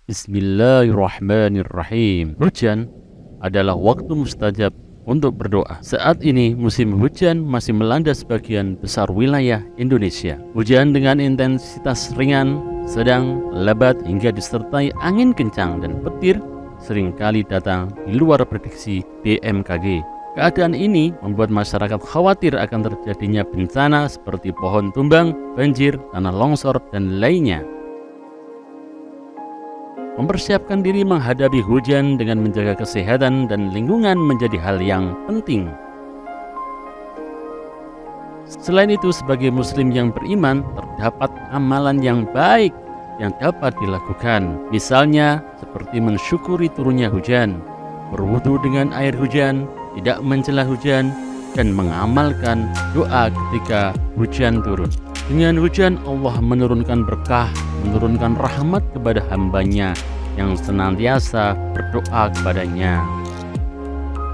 Bismillahirrahmanirrahim. Hujan adalah waktu mustajab untuk berdoa. Saat ini musim hujan masih melanda sebagian besar wilayah Indonesia. Hujan dengan intensitas ringan, sedang, lebat hingga disertai angin kencang dan petir seringkali datang di luar prediksi BMKG. Keadaan ini membuat masyarakat khawatir akan terjadinya bencana seperti pohon tumbang, banjir, tanah longsor, dan lainnya. Mempersiapkan diri menghadapi hujan dengan menjaga kesehatan dan lingkungan menjadi hal yang penting. Selain itu, sebagai muslim yang beriman, terdapat amalan yang baik yang dapat dilakukan. Misalnya, seperti mensyukuri turunnya hujan, berwudu dengan air hujan, tidak mencela hujan, dan mengamalkan doa ketika hujan turun. Dengan hujan, Allah menurunkan berkah, menurunkan rahmat kepada hambanya yang senantiasa berdoa kepadanya.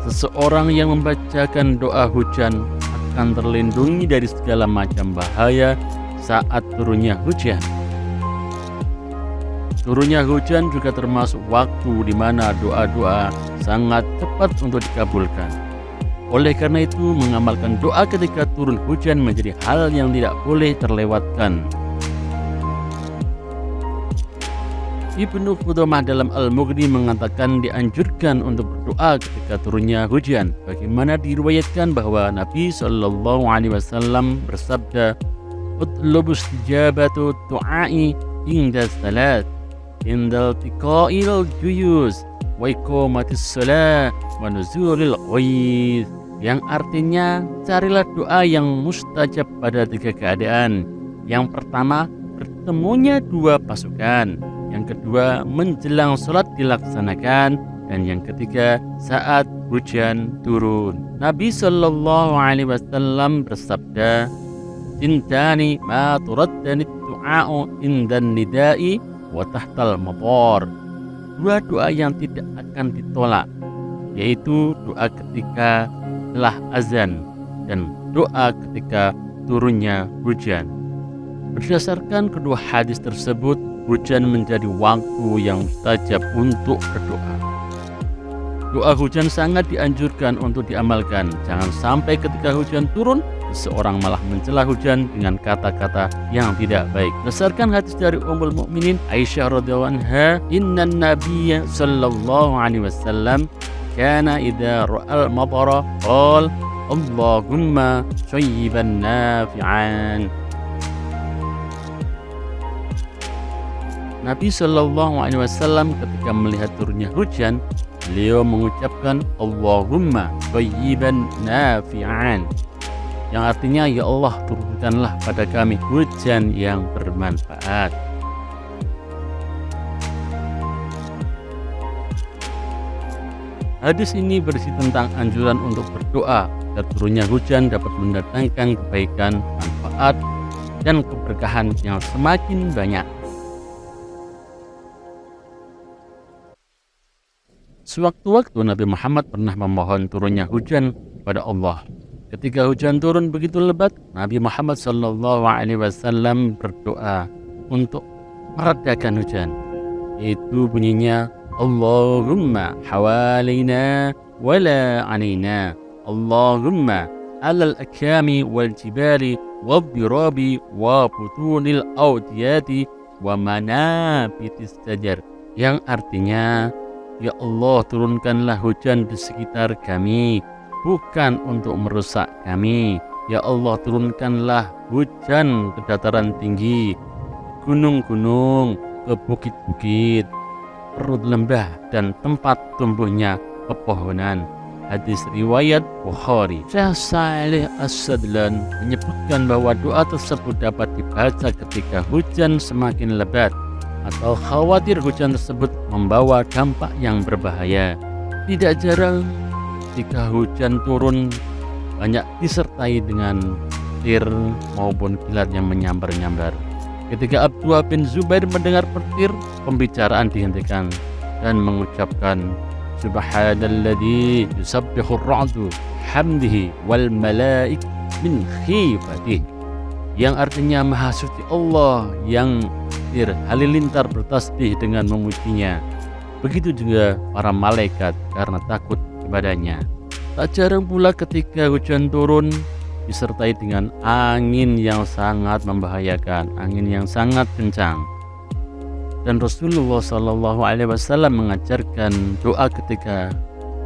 Seseorang yang membacakan doa hujan akan terlindungi dari segala macam bahaya saat turunnya hujan. Turunnya hujan juga termasuk waktu di mana doa-doa sangat cepat untuk dikabulkan. Oleh karena itu, mengamalkan doa ketika turun hujan menjadi hal yang tidak boleh terlewatkan. Ibnu Qudamah dalam Al-Mughni mengatakan dianjurkan untuk berdoa ketika turunnya hujan. Bagaimana diriwayatkan bahwa Nabi SAW bersabda, "Utlubus istijabatu du'ai inda salat, indal tiqa'il juyuz, wa iqamatis salat, wa nuzulil ghaith." Yang artinya, carilah doa yang mustajab pada 3 keadaan. Yang pertama, bertemunya 2 pasukan. Yang kedua, menjelang sholat dilaksanakan. Dan yang ketiga, saat hujan turun. Nabi SAW bersabda, "Tintani ma turaddani du'a'u indan nidai wa tahtal matar." 2 doa yang tidak akan ditolak, yaitu doa ketika telah azan dan doa ketika turunnya hujan. Berdasarkan kedua hadis tersebut, hujan menjadi waktu yang mustajab untuk berdoa. Doa hujan sangat dianjurkan untuk diamalkan. Jangan sampai ketika hujan turun, seseorang malah mencela hujan dengan kata-kata yang tidak baik. Berdasarkan hadis dari Ummul Mukminin Aisyah radhiyallahu anha, "Innan Nabiyya sallallahu alaihi wasallam kana idza ra'al matara qala Allahumma shayyiban nafi'an." Nabi SAW ketika melihat turunnya hujan, beliau mengucapkan Allahumma shayyiban nafi'an, yang artinya, ya Allah, turunkanlah pada kami hujan yang bermanfaat. Hadis ini berisi tentang anjuran untuk berdoa agar turunnya hujan dapat mendatangkan kebaikan, manfaat, dan keberkahan yang semakin banyak. Sewaktu-waktu Nabi Muhammad pernah memohon turunnya hujan kepada Allah. Ketika hujan turun begitu lebat, Nabi Muhammad SAW berdoa untuk meredakan hujan. Itu bunyinya, Allahumma hawalina wala alaina, Allahumma alal akami wal jibali wal dirabi wa putunil awdiyati wa manabitis sajar. Yang artinya, ya Allah, turunkanlah hujan di sekitar kami, bukan untuk merusak kami. Ya Allah, turunkanlah hujan ke dataran tinggi, gunung-gunung, ke bukit-bukit, perut lembah, dan tempat tumbuhnya pepohonan. Hadis riwayat Bukhari. Syekh Shalih As-Sadlan menyebutkan bahwa doa tersebut dapat dibaca ketika hujan semakin lebat atau khawatir hujan tersebut membawa dampak yang berbahaya. Tidak jarang jika hujan turun banyak disertai dengan petir maupun kilat yang menyambar-nyambar. Ketika Abdullah bin Zubair mendengar petir, pembicaraan dihentikan dan mengucapkan, Subhanalladzi yusabbihu ar-ra'du hamdihi wal malaik min khifatihi. yang artinya Maha Suci Allah, yang halilintar bertasbih dengan memujinya. Begitu juga para malaikat karena takut kepadanya. Tak jarang pula ketika hujan turun disertai dengan angin yang sangat membahayakan, angin yang sangat kencang. Dan Rasulullah SAW mengajarkan doa ketika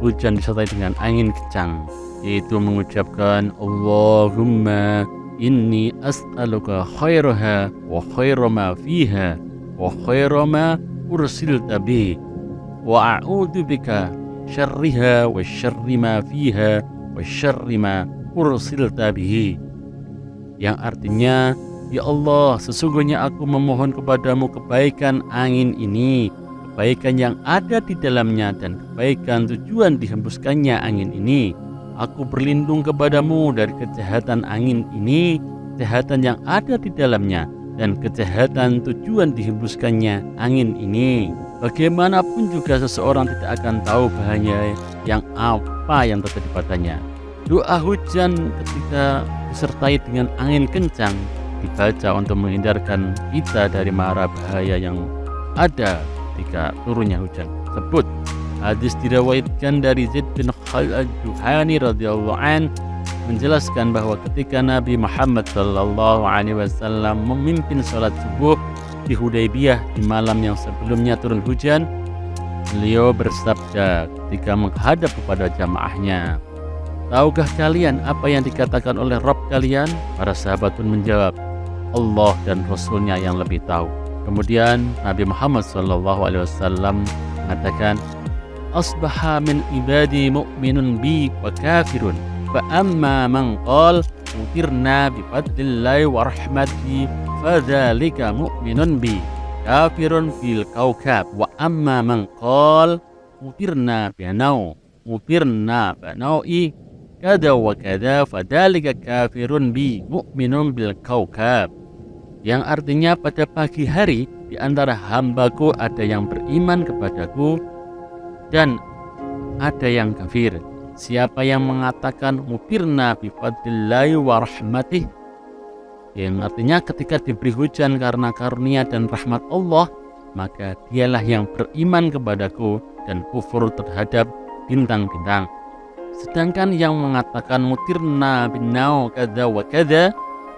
hujan disertai dengan angin kencang, yaitu mengucapkan Allahumma inni as'aluka khairaha wa khaira ma fiha wa khaira ma ursilta bihi wa a'udzu bika syarriha wa syarri ma fiha wa syarri ma ursilta bihi, yang artinya, ya Allah, sesungguhnya aku memohon kepadamu kebaikan angin ini, kebaikan yang ada di dalamnya dan kebaikan tujuan dihembuskannya angin ini. Aku berlindung kepadamu dari kejahatan angin ini, kejahatan yang ada di dalamnya dan kejahatan tujuan dihembuskannya angin ini. Bagaimanapun juga seseorang tidak akan tahu bahaya yang apa yang terjadi padanya. Doa hujan ketika disertai dengan angin kencang dibaca untuk menghindarkan kita dari mara bahaya yang ada ketika turunnya hujan tersebut. Hadis diriwayatkan dari Zaid bin Khalid al-Juhani radhiyallahu an menjelaskan bahwa ketika Nabi Muhammad sallallahu alaihi wasallam memimpin salat subuh di Hudaybiyah di malam yang sebelumnya turun hujan, beliau bersabda ketika menghadap kepada jamaahnya, "Tahukah kalian apa yang dikatakan oleh Rabb kalian?" Para sahabat pun menjawab, "Allah dan Rasulnya yang lebih tahu." Kemudian Nabi Muhammad SAW mengatakan, "Asbaha min ibadi mu'minun bi wa kafirun, fa amma man qala utirna bi fadlillahi wa rahmatihi fadzalika mu'minun bi kafirun bil kaukab, wa amma man qala utirna bi nau'i kada wa kada fadzalika kafirun bi mu'minun bil kaukab." Yang artinya, pada pagi hari di antara hambaku ada yang beriman kepadaku dan ada yang kafir. Siapa yang mengatakan mutirna bi fadlillahi wa rahmatih, yang artinya ketika diberi hujan karena karunia dan rahmat Allah, maka dialah yang beriman kepadaku dan kufur terhadap bintang-bintang. Sedangkan yang mengatakan mutirna binau kada wa kada,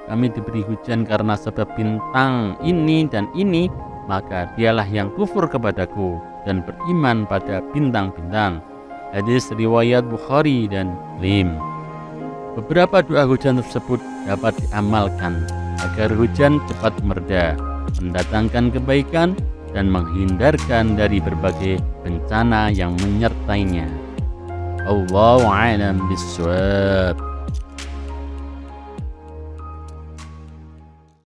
kami diberi hujan karena sebab bintang ini dan ini, maka dialah yang kufur kepadaku dan beriman pada bintang-bintang. Hadis riwayat Bukhari dan Muslim. Beberapa doa hujan tersebut dapat diamalkan agar hujan cepat mereda, mendatangkan kebaikan dan menghindarkan dari berbagai bencana yang menyertainya. Allahu a'lam bishawab.